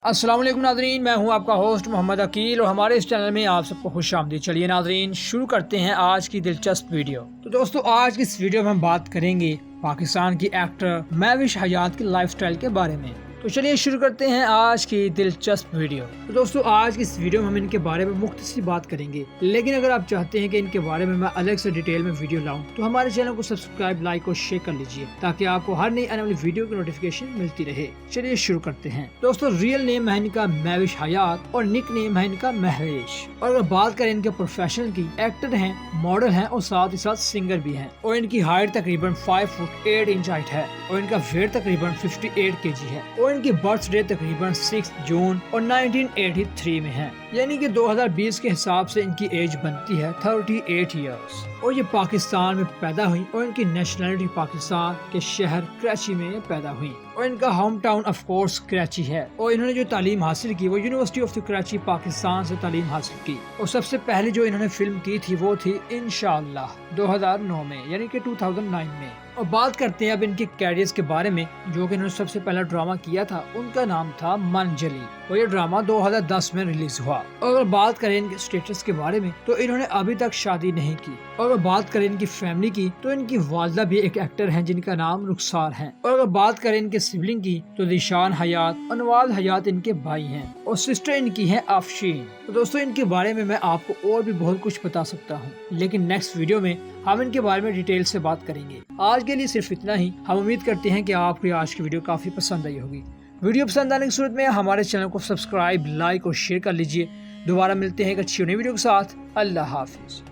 अस्सलाम वालेकुम नाज़रीन, मैं हूं आपका होस्ट मोहम्मद अकील और हमारे इस चैनल में आप सबको खुश आमदीद। चलिए नाज़रीन, शुरू करते हैं आज की दिलचस्प वीडियो। तो दोस्तों, आज की इस वीडियो में हम बात करेंगे पाकिस्तान की एक्टर महविश हयात की लाइफस्टाइल के बारे में। तो चलिए शुरू करते हैं आज की दिलचस्प वीडियो। तो दोस्तों, आज की इस वीडियो में हम इनके बारे में मुख्तसर बात करेंगे, लेकिन अगर आप चाहते हैं कि इनके बारे में मैं अलग से डिटेल में वीडियो लाऊं तो हमारे चैनल को सब्सक्राइब, लाइक और शेयर कर लीजिए ताकि आपको हर नई आने वाली वीडियो की नोटिफिकेशन मिलती रहे। चलिए शुरू करते हैं। दोस्तों, रियल नेम है इनका महविश हयात और निक नेम है इनका महवेश। और अगर बात करें इनके प्रोफेशन की, एक्टर हैं, मॉडल हैं और साथ ही साथ सिंगर भी हैं। और इनकी हाइट तकरीबन 5 फुट 8 इंच हाइट है और इनका वेट तकरीबन 58 kg है। और इनकी बर्थ डे तकरीबन 6 जून और 1983 में है, यानी कि 2020 के हिसाब से इनकी एज बनती है 38 इयर्स। और ये पाकिस्तान में पैदा हुई और इनकी नेशनलिटी पाकिस्तान के शहर कराची में पैदा हुई। और इनका home town of course Karachi है। और इन्होंने जो तालीम हासिल की वो university of the Karachi Pakistan से तालीम हासिल की। और सबसे पहले जो इन्होंने फिल्म की थी वो थी इंशाअल्लाह 2009 में, यानी कि 2009 में। और बात करते हैं अब इनके कैरियर्स के बारे में। जो कि इन्होंने सबसे पहला ड्रामा किया था उनका नाम था मनजली और ये ड्रामा 2010 में रिलीज हुआ। और अगर बात करें इनके स्टेटस के बारे में तो इन्होंने अभी तक शादी नहीं की। और अगर बात करें इनकी फैमिली की तो इनकी वालदा भी एक एक्टर हैं जिनका नाम रुखसार है। और अगर बात करें इनके सिबलिंग की तो दिशान हयात और नवाज हयात इनके भाई हैं और सिस्टर इनकी है अफशीन। तो दोस्तों, इनके बारे में मैं आपको और भी बहुत कुछ बता सकता हूँ, लेकिन नेक्स्ट वीडियो में हम इनके बारे में डिटेल से बात करेंगे। आज के लिए सिर्फ इतना ही। हम उम्मीद करते हैं कि आपको आज की वीडियो काफी पसंद आई होगी। वीडियो पसंद आने की सूरत में हमारे चैनल को सब्सक्राइब, लाइक और शेयर कर लीजिए। दोबारा मिलते हैं एक अच्छी नई वीडियो के साथ। अल्लाह हाफिज।